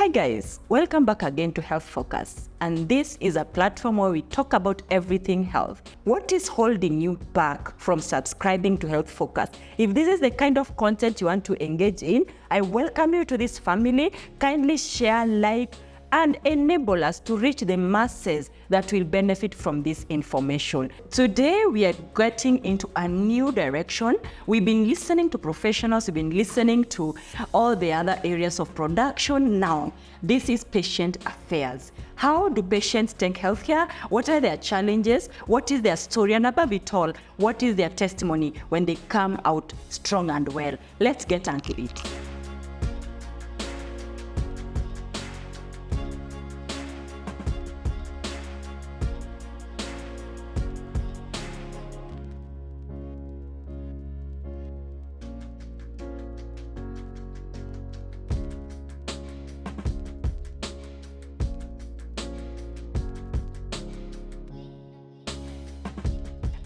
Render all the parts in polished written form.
Hi guys, welcome back again to Health Focus, and this is a platform where we talk about everything health. What is holding you back from subscribing to Health Focus? If this is the kind of content you want to engage in, I welcome you to this family. Kindly share, like, and enable us to reach the masses that will benefit from this information. Today, we are getting into a new direction. We've been listening to professionals, we've been listening to all the other areas of production. Now, this is patient affairs. How do patients take healthcare? What are their challenges? What is their story? And above it all, what is their testimony when they come out strong and well? Let's get into it.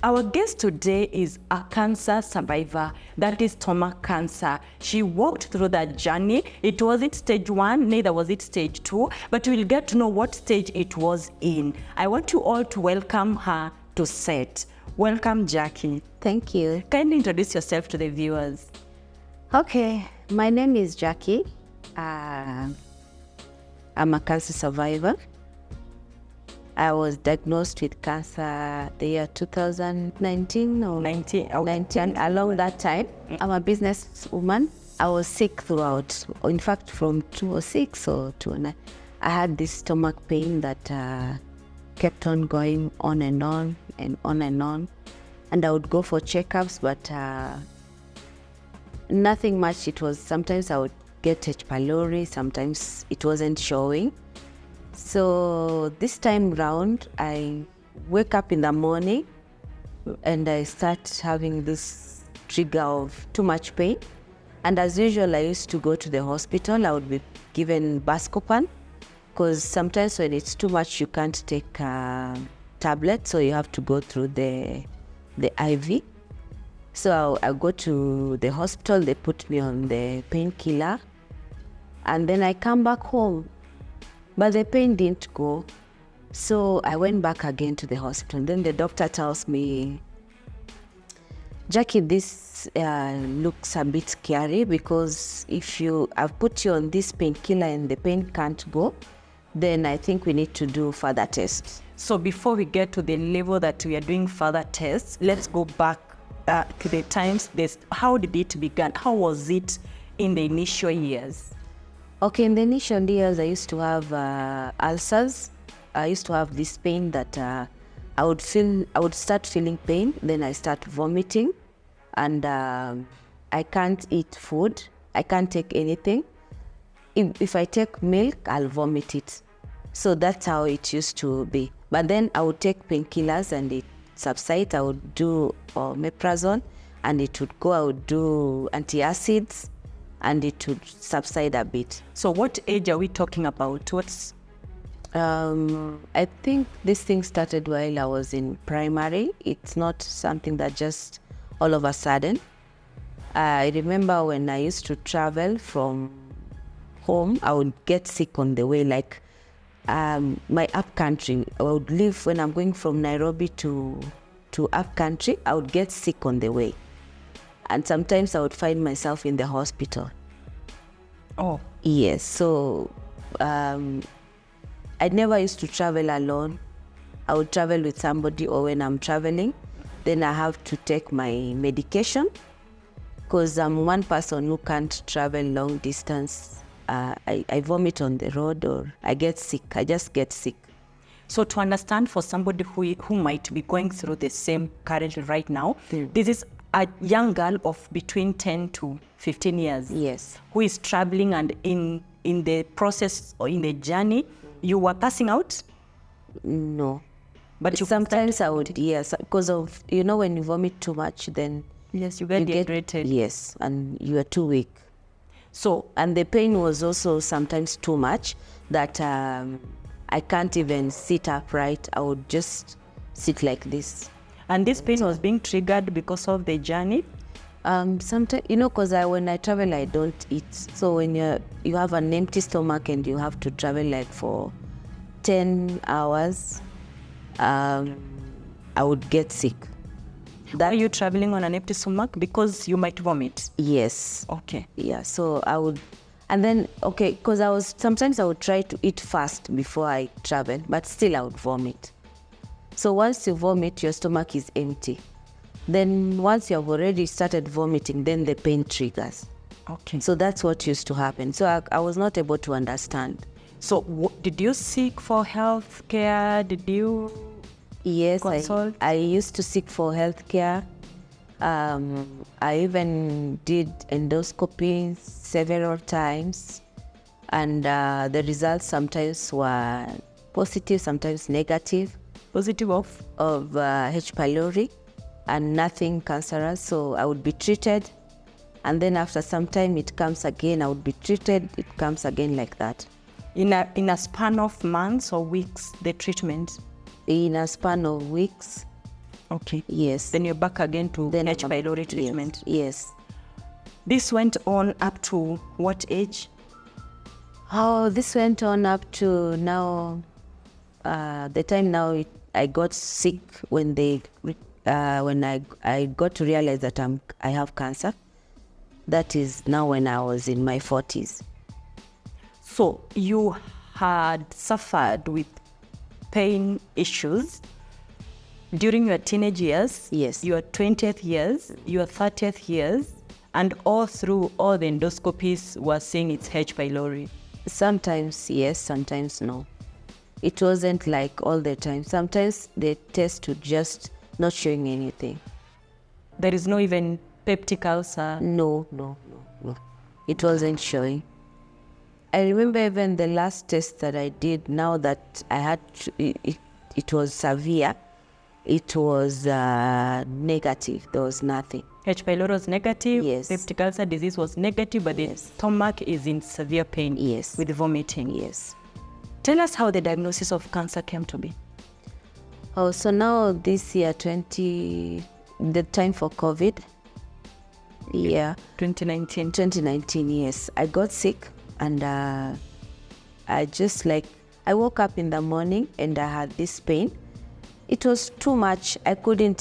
Our guest today is a cancer survivor, that is stomach cancer. She walked through that journey. It wasn't stage 1, neither was it stage 2, but we'll get to know what stage it was in. I want you all to welcome her to set. Welcome, Jackie. Thank you. Kindly introduce yourself to the viewers. Okay, my name is Jackie. I'm a cancer survivor. I was diagnosed with cancer the year 2019 or 19, along that time. I'm a businesswoman. I was sick throughout. In fact, from 2006 or 2009, I had this stomach pain that kept on going on and on and on and on. And I would go for checkups, but nothing much. It was sometimes I would get H. pylori, sometimes it wasn't showing. So this time round, I wake up in the morning and I start having this trigger of too much pain. And as usual, I used to go to the hospital. I would be given Buscopan because sometimes when it's too much, you can't take tablets, so you have to go through the IV. So I go to the hospital, they put me on the painkiller, and then I come back home. But the pain didn't go, so I went back again to the hospital. Then the doctor tells me, Jackie, this looks a bit scary because if I've put you on this painkiller and the pain can't go, then I think we need to do further tests. So before we get to the level that we are doing further tests, let's go back to the times. How did it begin? How was it in the initial years? Okay, in the initial years, I used to have ulcers. I used to have this pain that I would start feeling pain, then I start vomiting, and I can't eat food. I can't take anything. If I take milk, I'll vomit it. So that's how it used to be. But then I would take painkillers and it subsides. I would do omeprazole and it would go. I would do antacids, and it would subside a bit. So what age are we talking about? I think this thing started while I was in primary. It's not something that just all of a sudden. I remember when I used to travel from home, I would get sick on the way. Like my up country, I would leave when I'm going from Nairobi to up country, I would get sick on the way. And sometimes I would find myself in the hospital. Oh. Yes, so I never used to travel alone. I would travel with somebody, or when I'm traveling, then I have to take my medication because I'm one person who can't travel long distance. I vomit on the road or I get sick. I just get sick. So to understand for somebody who might be going through the same currently right now, this is a young girl of between 10 to 15 years. Yes. Who is traveling, and in the process or in the journey, you were passing out? No. But sometimes I would, yes, because of, when you vomit too much, then yes, you get dehydrated. Yes, and you are too weak. So, and the pain was also sometimes too much that I can't even sit upright. I would just sit like this. And this pain was being triggered because of the journey? Sometimes, because when I travel, I don't eat. So when you have an empty stomach and you have to travel like for 10 hours, I would get sick. Are you traveling on an empty stomach? Because you might vomit. Yes. Okay. Yeah, so I would, and then, because sometimes I would try to eat fast before I travel, but still I would vomit. So once you vomit, your stomach is empty. Then once you have already started vomiting, then the pain triggers. Okay. So that's what used to happen. So I was not able to understand. So did you seek for health care? Did you Yes, consult? I used to seek for healthcare. I even did endoscopy several times, and the results sometimes were positive, sometimes negative. Positive of H. pylori and nothing cancerous. So I would be treated, and then after some time it comes again. I would be treated, it comes again, like that. In a span of months or weeks, the treatment? In a span of weeks. Okay. Yes. Then you're back again to H. pylori treatment? Yes. This went on up to what age? Oh, this went on up to now, the time now I got sick when I got to realize that I have cancer. That is now when I was in my 40s. So you had suffered with pain issues during your teenage years, Yes. your 20th years, your 30th years, and all through all the endoscopies were saying it's H. pylori. Sometimes yes, sometimes no. It wasn't like all the time. Sometimes the test would just not showing anything. There is no even peptic ulcer. No. It wasn't showing. I remember even the last test that I did, now that I had it was severe, it was negative. There was nothing. H. pylori was negative. Yes. Peptic ulcer disease was negative, but the stomach is in severe pain. Yes. With vomiting. Yes. Tell us how the diagnosis of cancer came to be. Oh, so now this year, the time for COVID. Yeah. 2019. 2019, yes. I got sick, and I woke up in the morning and I had this pain. It was too much. I couldn't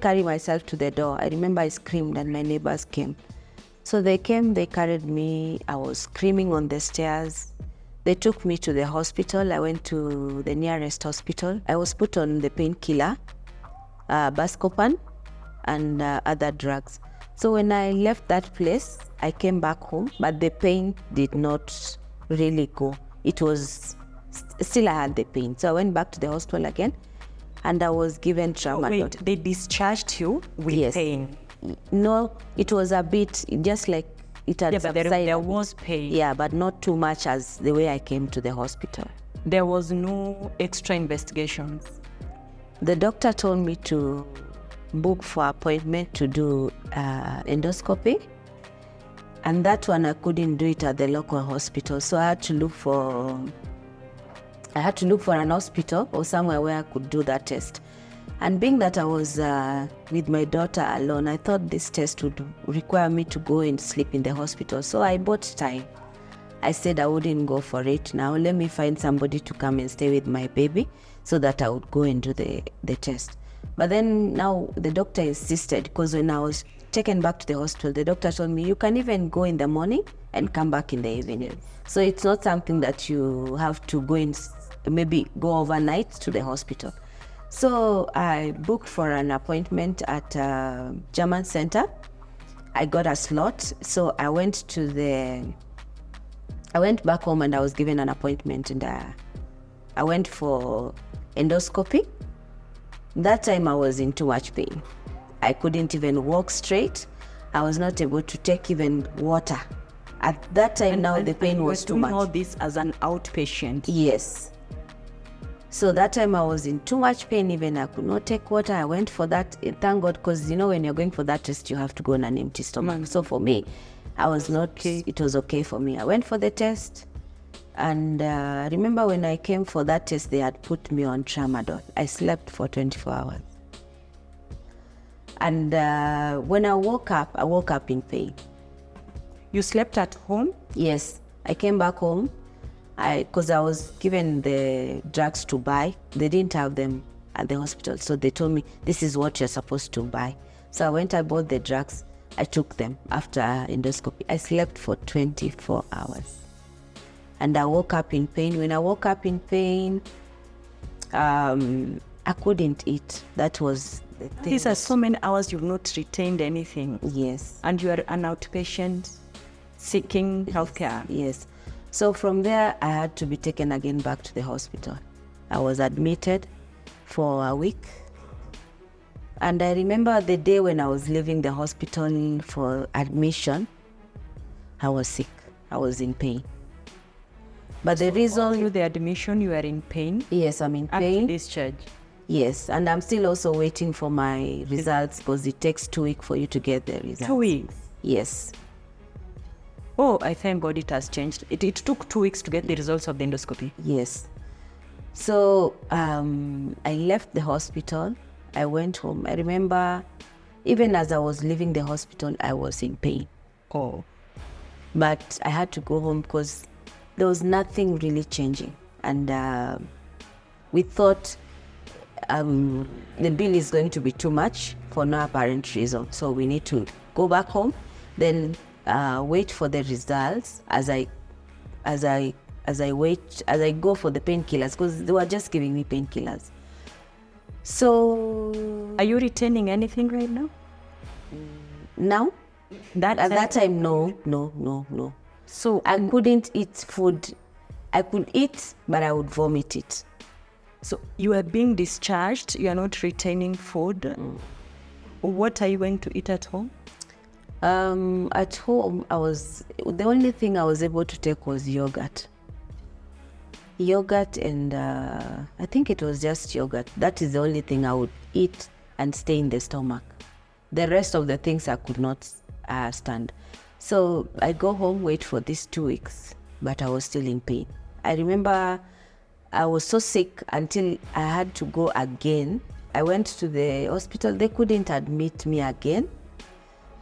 carry myself to the door. I remember I screamed and my neighbors came. So they came, they carried me. I was screaming on the stairs. They took me to the hospital. I went to the nearest hospital. I was put on the painkiller, Buscopan, and other drugs. So when I left that place, I came back home, but the pain did not really go. It was still, I had the pain. So I went back to the hospital again, and I was given tramadol. Wait, they discharged you with pain? No, it was a bit, just like it had subsided. There was pain. Yeah, but not too much as the way I came to the hospital. There was no extra investigations? The doctor told me to book for appointment to do endoscopy, and that one I couldn't do it at the local hospital, so I had to look for an hospital or somewhere where I could do that test. And being that I was with my daughter alone, I thought this test would require me to go and sleep in the hospital, so I bought time. I said I wouldn't go for it now. Let me find somebody to come and stay with my baby so that I would go and do the test. But then now the doctor insisted, because when I was taken back to the hospital, the doctor told me you can even go in the morning and come back in the evening. So it's not something that you have to go and maybe go overnight to the hospital. So I booked for an appointment at German Center. I got a slot, so I went back home and I was given an appointment, and I went for endoscopy. That time I was in too much pain. I couldn't even walk straight. I was not able to take even water. At that time, the pain was too much. You were doing all this as an outpatient? Yes. So that time I was in too much pain, even I could not take water. I went for that, thank God, because when you're going for that test, you have to go on an empty stomach. So for me, I was not, it was okay for me. I went for the test, and I remember when I came for that test, they had put me on tramadol. I slept for 24 hours. And when I woke up in pain. You slept at home? Yes, I came back home because I was given the drugs to buy. They didn't have them at the hospital, so they told me, this is what you're supposed to buy. So I went, I bought the drugs, I took them after endoscopy. I slept for 24 hours. And I woke up in pain. When I woke up in pain, I couldn't eat. That was the thing. These are so many hours you've not retained anything. Yes. And you are an outpatient seeking healthcare. Yes. So from there, I had to be taken again back to the hospital. I was admitted for a week. And I remember the day when I was leaving the hospital for admission, I was sick. I was in pain. But the reason... Through the admission, you are in pain? Yes, I'm in After pain. discharge? Yes, and I'm still also waiting for my results because it takes 2 weeks for you to get the results. 2 weeks? Yes. Oh, I thank God it has changed. It took 2 weeks to get the results of the endoscopy. Yes. So I left the hospital. I went home. I remember even as I was leaving the hospital, I was in pain. Oh. But I had to go home because there was nothing really changing. And we thought the bill is going to be too much for no apparent reason. So we need to go back home, then wait for the results as I go for the painkillers, because they were just giving me painkillers. So Are you retaining anything right now? now, At that time, no. So I couldn't eat food. I could eat, but I would vomit it. So you are being discharged, you are not retaining food. What are you going to eat at home? At home, the only thing I was able to take was yogurt. And I think it was just yogurt. That is the only thing I would eat and stay in the stomach. The rest of the things I could not stand. So I go home, wait for these 2 weeks, but I was still in pain. I remember I was so sick until I had to go again. I went to the hospital. They couldn't admit me again.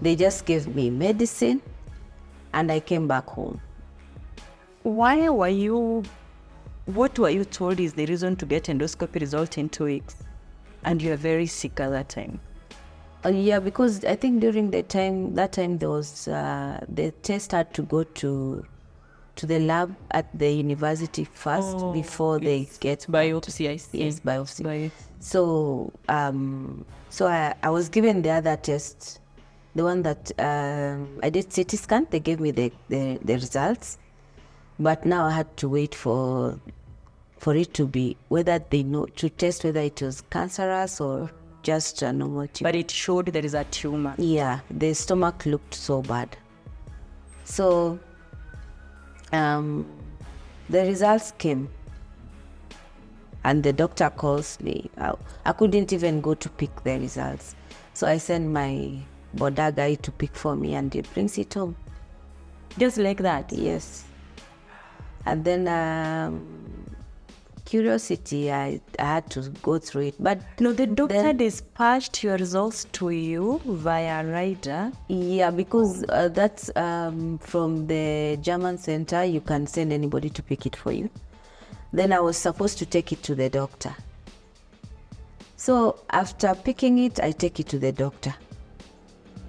They just gave me medicine and I came back home. What were you told is the reason to get endoscopy result in 2 weeks? And you are very sick at that time. Yeah, because I think during that time there was the test had to go to the lab at the university first before they get biopsy. I see. Yes, biopsy. So I was given the other test, the one that I did CT scan. They gave me the results, but now I had to wait for it to be whether they know to test whether it was cancerous or just a normal tumor. But it showed there is a tumor. Yeah, the stomach looked so bad. So the results came and the doctor calls me. I couldn't even go to pick the results. So I sent my border guy to pick for me and he brings it home. Just like that? Yes. And then curiosity, I had to go through it. But no, the doctor dispatched your results to you via rider? Yeah, because that's from the German center. You can send anybody to pick it for you. Then I was supposed to take it to the doctor. So after picking it, I take it to the doctor.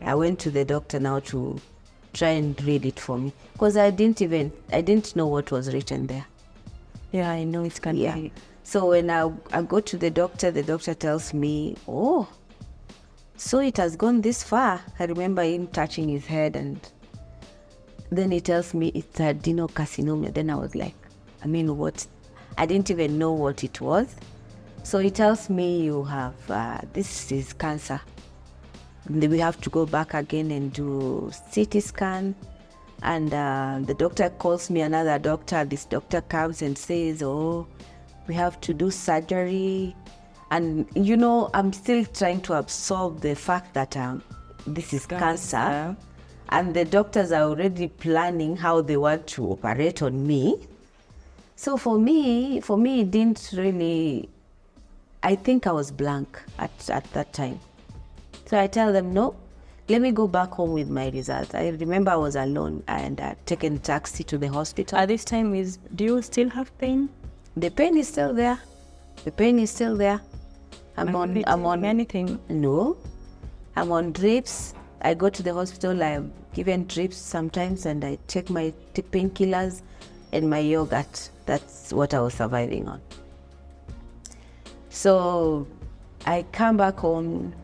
I went to the doctor now to try and read it for me because I didn't know what was written there. Yeah, I know it's can be. So when I go to the doctor tells me, oh, so it has gone this far. I remember him touching his head and then he tells me it's adenocarcinoma. Then I was like, what? I didn't even know what it was. So he tells me you have, this is cancer. And then we have to go back again and do CT scan. And the doctor calls me another doctor. This doctor comes and says, oh, we have to do surgery. And, I'm still trying to absorb the fact that this is cancer. And the doctors are already planning how they want to operate on me. So for me, it didn't really, I think I was blank at that time. So I tell them, no, let me go back home with my results. I remember I was alone and I'd taken a taxi to the hospital. At this time, do you still have pain? The pain is still there. The pain is still there. I'm on anything. No, I'm on drips. I go to the hospital, I'm given drips sometimes, and I take my painkillers and my yogurt. That's what I was surviving on. So I come back home.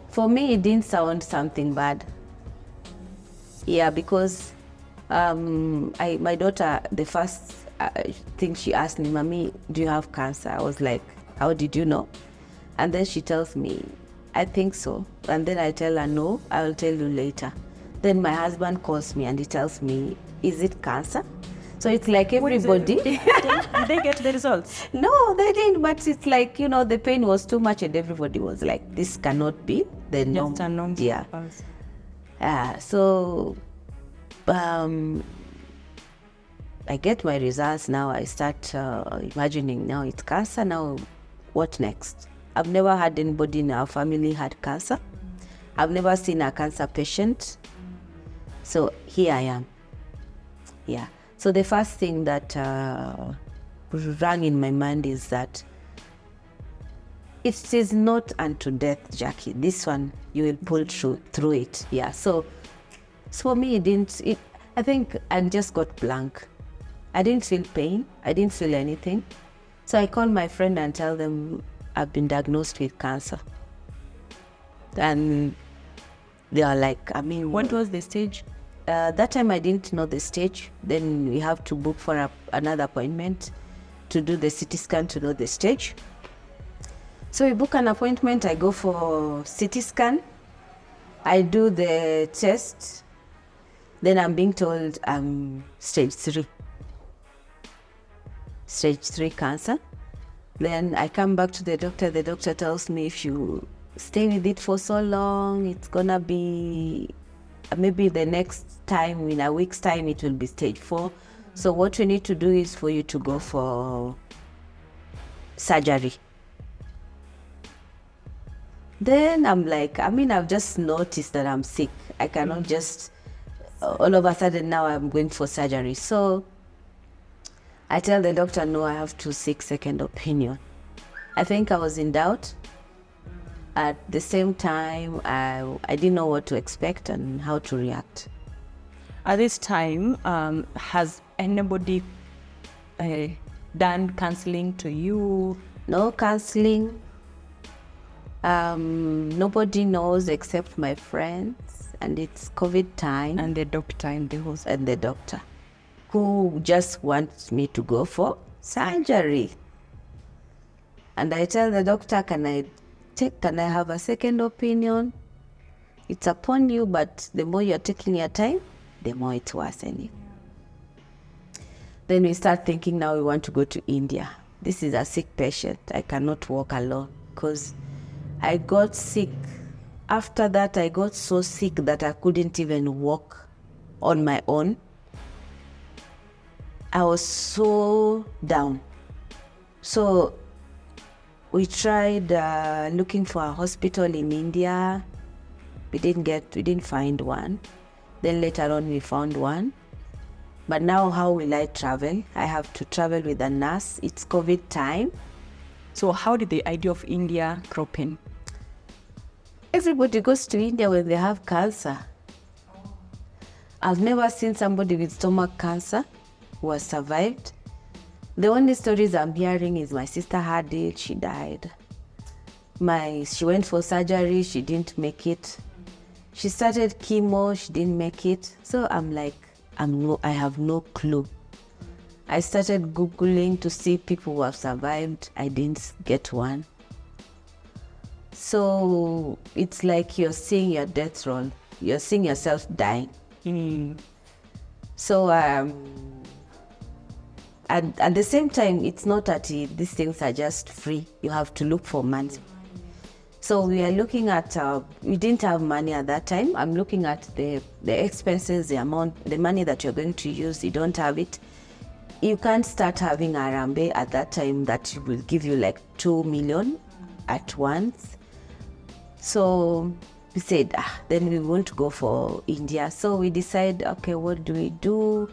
For me, it didn't sound something bad. Yeah, because my daughter, the first thing she asked me, "Mommy, do you have cancer?" I was like, "How did you know?" And then she tells me, "I think so." And then I tell her, "No, I will tell you later." Then my husband calls me and he tells me, "Is it cancer?" So it's like everybody. Did they get the results? No, they didn't, but it's like, the pain was too much and everybody was like, "This cannot be the norm." Just a normal Yeah. pulse. So I get my results now. I start imagining, now it's cancer. Now what next? I've never had anybody in our family had cancer. I've never seen a cancer patient. So here I am. Yeah. So the first thing that rang in my mind is that it is not unto death, Jackie. This one, you will pull through it. Yeah. So for me, I think I just got blank. I didn't feel pain. I didn't feel anything. So I called my friend and tell them I've been diagnosed with cancer. And they are like, What was the stage? That time I didn't know the stage. Then we have to book for another appointment to do the CT scan to know the stage. So we book an appointment. I go for CT scan. I do the test. Then I'm being told I'm stage 3. Stage 3 cancer. Then I come back to the doctor. The doctor tells me, if you stay with it for so long, it's gonna be maybe the next time, in a week's time, it will be stage 4. So what we need to do is for you to go for surgery. Then I'm like, I've just noticed that I'm sick. I cannot just all of a sudden now I'm going for surgery. So I tell the doctor, no, I have to seek second opinion. I think I was in doubt. At the same time, I didn't know what to expect and how to react. At this time, has anybody done counseling to you? No counseling. Nobody knows except my friends, and it's COVID time. And the doctor in the hospital. And the doctor, who just wants me to go for surgery. And I tell the doctor, can I have a second opinion? It's upon you, but the more you're taking your time, the more it's worsening. Then we start thinking, now we want to go to India. This is a sick patient. I cannot walk alone because I got sick. After that, I got so sick that I couldn't even walk on my own. I was so down. So we tried looking for a hospital in India. We didn't find one. Then later on we found one. But now how will I travel? I have to travel with a nurse. It's COVID time. So how did the idea of India crop in? Everybody goes to India when they have cancer. I've never seen somebody with stomach cancer who has survived. The only stories I'm hearing is my sister had it, she died. She went for surgery, she didn't make it. She started chemo, she didn't make it. So I'm like, I have no clue. I started Googling to see people who have survived. I didn't get one. So it's like you're seeing your death roll. You're seeing yourself dying. So and at the same time, it's not that these things are just free. You have to look for money. So we are looking at, we didn't have money at that time. I'm looking at the expenses, the amount, the money that you're going to use. You don't have it. You can't start having Arambe at that time that will give you like 2 million at once. So we said, then we want to go for India. So we decided, okay, what do we do?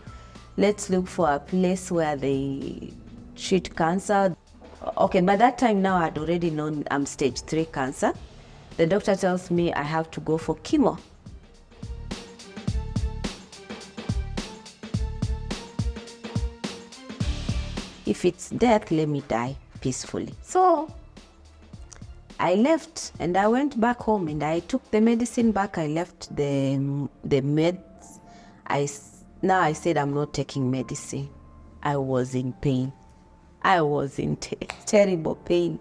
Let's look for a place where they treat cancer. Okay, by that time now I'd already known I'm stage 3 cancer. The doctor tells me I have to go for chemo. If it's death, let me die peacefully. So I left and I went back home and I took the medicine back. I left the meds. Now I said I'm not taking medicine. I was in pain. I was in terrible pain.